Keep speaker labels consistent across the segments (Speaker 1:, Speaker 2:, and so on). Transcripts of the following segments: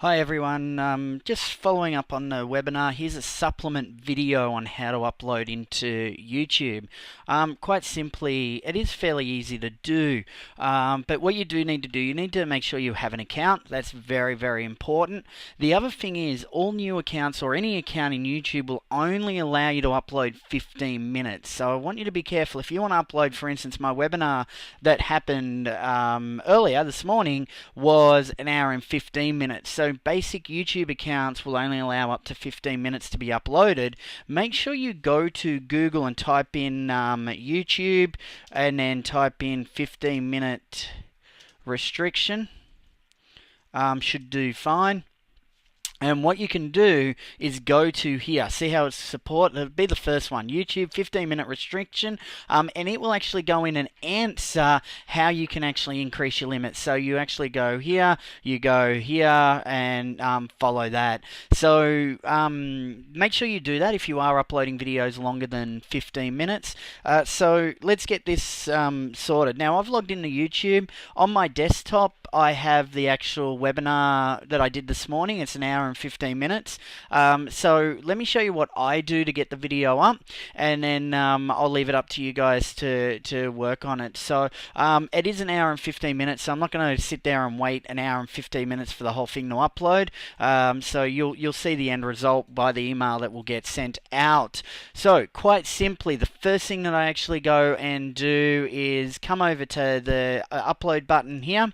Speaker 1: Hi everyone, just following up on the webinar. Here's a supplement video on how to upload into YouTube. Quite simply, it is fairly easy to do, but what you do need to do, you need to make sure you have an account. That's very, very important. The other thing is all new accounts or any account in YouTube will only allow you to upload 15 minutes. So I want you to be careful. If you want to upload, for instance, my webinar that happened earlier this morning was an hour and 15 minutes. So basic YouTube accounts will only allow up to 15 minutes to be uploaded. Make sure you go to Google and type in YouTube and then type in 15-minute restriction. Should do fine. And what you can do is go to here. See how it's support? It'll be the first one. YouTube 15-minute restriction. And it will actually go in and answer how you can actually increase your limit. So you actually go here, and follow that. So make sure you do that if you are uploading videos longer than 15 minutes. So let's get this sorted. Now I've logged into YouTube. On my desktop, I have the actual webinar that I did this morning. It's an hour and 15 minutes. So let me show you what I do to get the video up, and then I'll leave it up to you guys to work on it. So it is an hour and 15 minutes, so I'm not going to sit there and wait an hour and 15 minutes for the whole thing to upload. So you'll see the end result by the email that will get sent out. So quite simply, the first thing that I actually go and do is come over to the upload button here,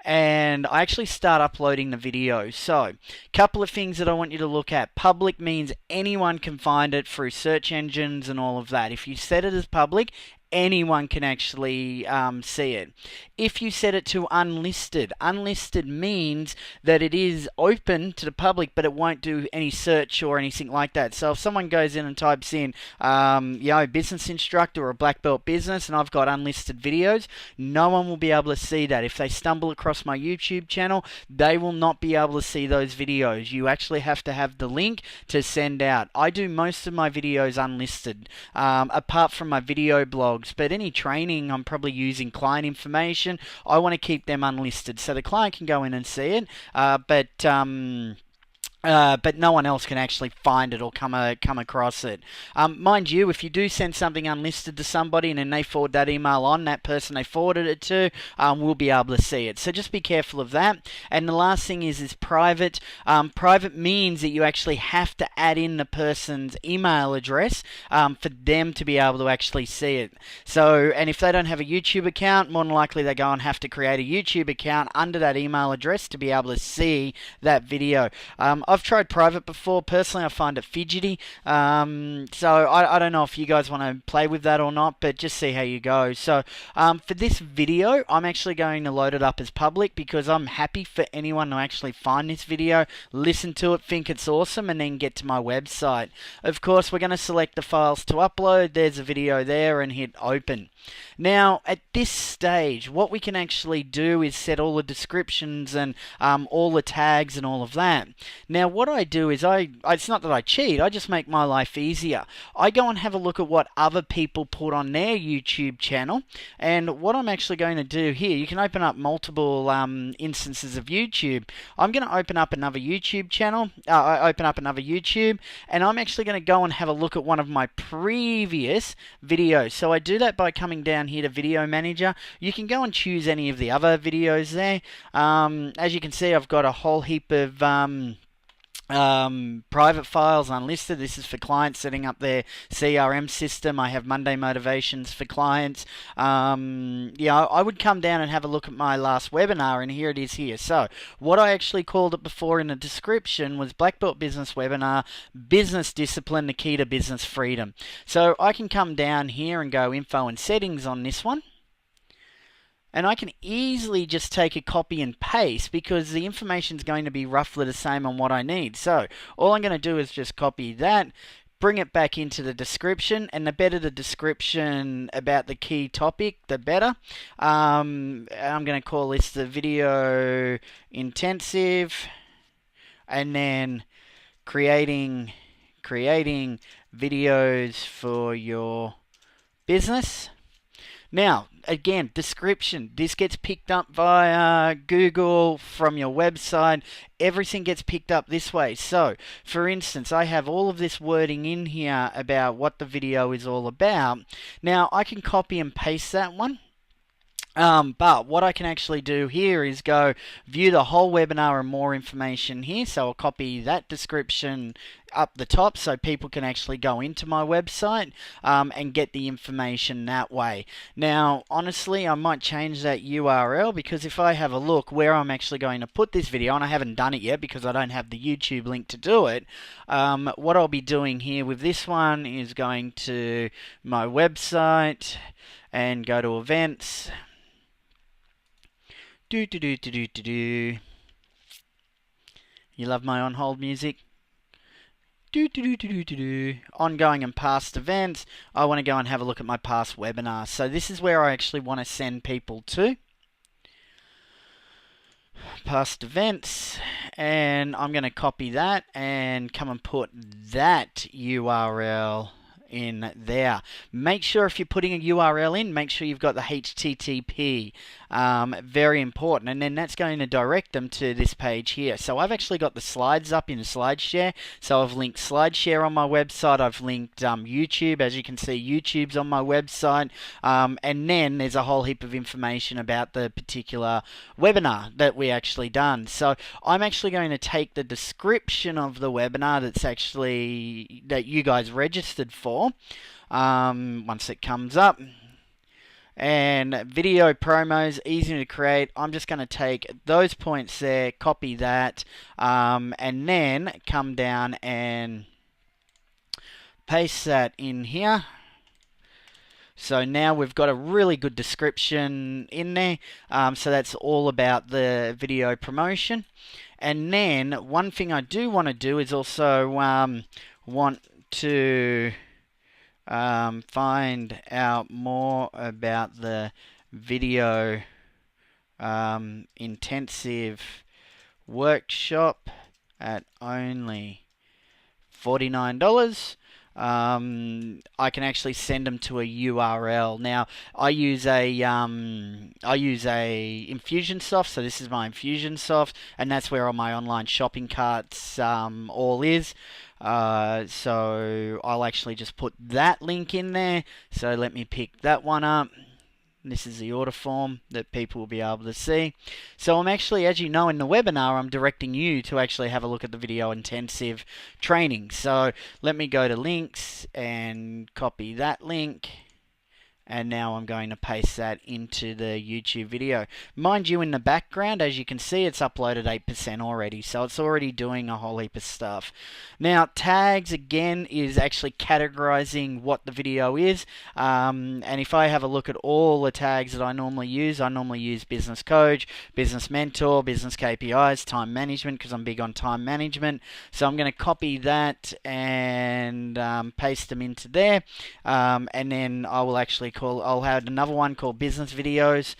Speaker 1: and I actually start uploading the video. So, a couple of things that I want you to look at. Public means anyone can find it through search engines and all of that. If you set it as public, anyone can actually see it. If you set it to unlisted, unlisted means that it is open to the public, but it won't do any search or anything like that. So if someone goes in and types in, business instructor or black belt business, and I've got unlisted videos, no one will be able to see that. If they stumble across my YouTube channel, they will not be able to see those videos. You actually have to have the link to send out. I do most of my videos unlisted, apart from my video blog. But any training, I'm probably using client information. I want to keep them unlisted so the client can go in and see it, but no one else can actually find it or come across it. Mind you, if you do send something unlisted to somebody and then they forward that email on, that person they forwarded it to will be able to see it. So just be careful of that. And the last thing is private. Private means that you actually have to add in the person's email address for them to be able to actually see it. So, and if they don't have a YouTube account, more than likely they go and have to create a YouTube account under that email address to be able to see that video. I've tried private before. Personally, I find it fidgety. So I don't know if you guys want to play with that or not, but just see how you go. So for this video, I'm actually going to load it up as public because I'm happy for anyone to actually find this video, listen to it, think it's awesome, and then get to my website. Of course, we're going to select the files to upload. There's a video there and hit open. Now, at this stage, what we can actually do is set all the descriptions and all the tags and all of that. Now, what I do is it's not that I cheat, I just make my life easier. I go and have a look at what other people put on their YouTube channel, and what I'm actually going to do here, you can open up multiple instances of YouTube. I'm going to open up another YouTube channel, and I'm actually going to go and have a look at one of my previous videos. So I do that by coming down here to Video Manager. You can go and choose any of the other videos there. As you can see, I've got a whole heap of private files unlisted. This is for clients setting up their CRM system. I have Monday motivations for clients. I would come down and have a look at my last webinar, and here it is here. So what I actually called it before in the description was Black Belt Business Webinar, Business Discipline, the Key to Business Freedom. So I can come down here and go Info and Settings on this one. And I can easily just take a copy and paste because the information is going to be roughly the same on what I need. So all I'm going to do is just copy that, bring it back into the description, and the better the description about the key topic, the better. I'm going to call this the video intensive, and then creating videos for your business. Now, again, description. This gets picked up via Google from your website. Everything gets picked up this way. So, for instance, I have all of this wording in here about what the video is all about. Now, I can copy and paste that one. But what I can actually do here is go view the whole webinar and more information here. So I'll copy that description up the top so people can actually go into my website and get the information that way. Now, honestly, I might change that URL because if I have a look where I'm actually going to put this video, and I haven't done it yet because I don't have the YouTube link to do it, what I'll be doing here with this one is going to my website and go to events. You love my on hold music? Ongoing and past events. I want to go and have a look at my past webinars. So this is where I actually want to send people to. Past events, and I'm going to copy that and come and put that URL in there. Make sure if you're putting a URL in, make sure you've got the HTTP. Very important. And then that's going to direct them to this page here. So I've actually got the slides up in SlideShare. So I've linked SlideShare on my website. I've linked YouTube. As you can see, YouTube's on my website. And then there's a whole heap of information about the particular webinar that we actually done. So I'm actually going to take the description of the webinar that you guys registered for. Once it comes up, and video promos, easy to create. I'm just going to take those points there, copy that, and then come down and paste that in here. So now we've got a really good description in there. So that's all about the video promotion. And then one thing I do want to do is also want to find out more about the video intensive workshop at only $49. I can actually send them to a URL. Now I use a Infusionsoft, so this is my Infusionsoft, and that's where all my online shopping carts all is. So I'll actually just put that link in there. So let me pick that one up. This is the order form that people will be able to see. So I'm actually, as you know, in the webinar, I'm directing you to actually have a look at the video intensive training. So let me go to links and copy that link. And now I'm going to paste that into the YouTube video. Mind you, in the background, as you can see, it's uploaded 8% already. So it's already doing a whole heap of stuff. Now, tags, again, is actually categorizing what the video is. And if I have a look at all the tags that I normally use business coach, business mentor, business KPIs, time management, because I'm big on time management. So I'm going to copy that and paste them into there. And then I will actually I'll have another one called business videos,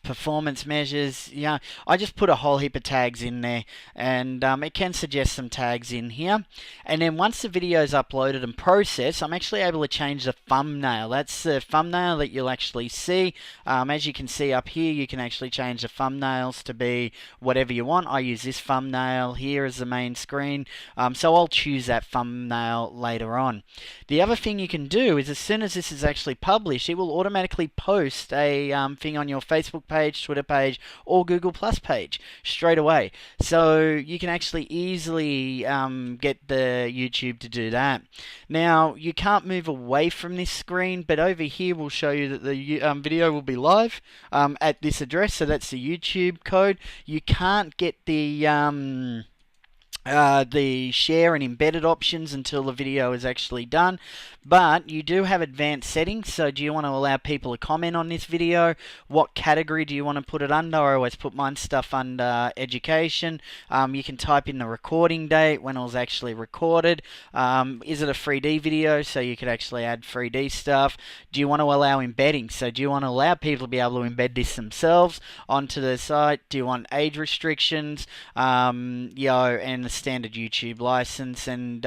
Speaker 1: performance measures. Yeah, I just put a whole heap of tags in there, and it can suggest some tags in here. And then once the video is uploaded and processed, I'm actually able to change the thumbnail. That's the thumbnail that you'll actually see. As you can see up here, you can actually change the thumbnails to be whatever you want. I use this thumbnail here as the main screen, so I'll choose that thumbnail later on. The other thing you can do is, as soon as this is actually published, it will automatically post a thing on your Facebook page, Twitter page, or Google Plus page straight away. So you can actually easily get the YouTube to do that. Now, you can't move away from this screen, but over here we'll show you that the video will be live at this address. So that's the YouTube code. You can't get the share and embedded options until the video is actually done, but you do have advanced settings. So do you want to allow people to comment on this video? What category do you want to put it under? I always put my stuff under education. You can type in the recording date, when it was actually recorded. Is it a 3D video? So you could actually add 3D stuff. Do you want to allow embedding? So do you want to allow people to be able to embed this themselves onto the site? Do you want age restrictions? And and the standard YouTube license, and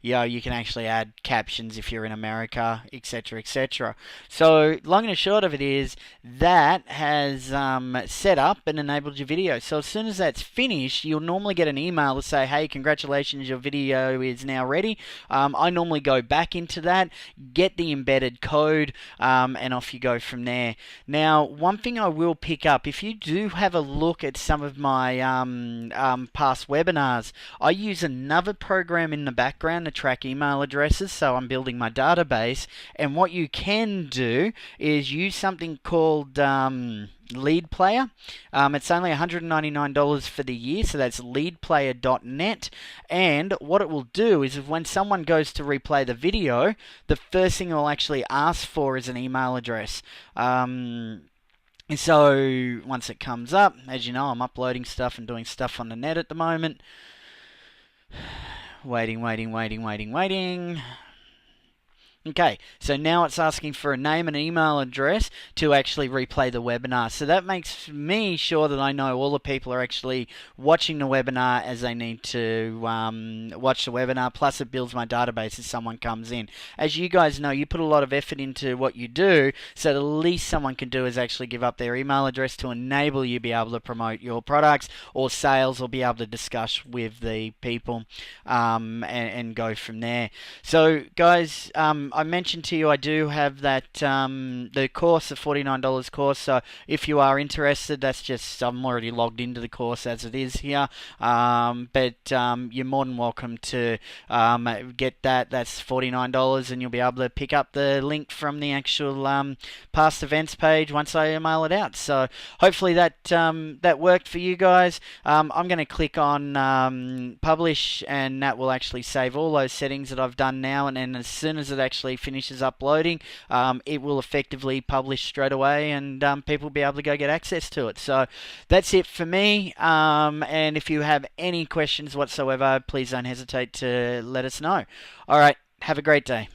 Speaker 1: you can actually add captions if you're in America, etc., etc. So long and short of it is that has set up and enabled your video. So as soon as that's finished, you'll normally get an email to say, hey, congratulations, your video is now ready. I normally go back into that, get the embedded code, and off you go from there. Now, one thing I will pick up, if you do have a look at some of my past webinars, I use another program in the background to track email addresses, so I'm building my database, and what you can do is use something called Lead Player. It's only $199 for the year, so that's leadplayer.net. And what it will do is when someone goes to replay the video, the first thing it will actually ask for is an email address. So once it comes up, as you know, I'm uploading stuff and doing stuff on the net at the moment. Waiting. Okay, so now it's asking for a name and email address to actually replay the webinar. So that makes me sure that I know all the people are actually watching the webinar as they need to watch the webinar, plus it builds my database if someone comes in. As you guys know, you put a lot of effort into what you do, so the least someone can do is actually give up their email address to enable you to be able to promote your products or sales, or be able to discuss with the people and go from there. So guys, I mentioned to you I do have that the course, the $49 course, so if you are interested, that's just, I'm already logged into the course as it is here, but you're more than welcome to get that. That's $49, and you'll be able to pick up the link from the actual past events page once I email it out. So hopefully that that worked for you guys. I'm going to click on publish, and that will actually save all those settings that I've done now, and then as soon as it actually finishes uploading, it will effectively publish straight away, and people will be able to go get access to it. So that's it for me, and if you have any questions whatsoever, please don't hesitate to let us know. Alright, have a great day.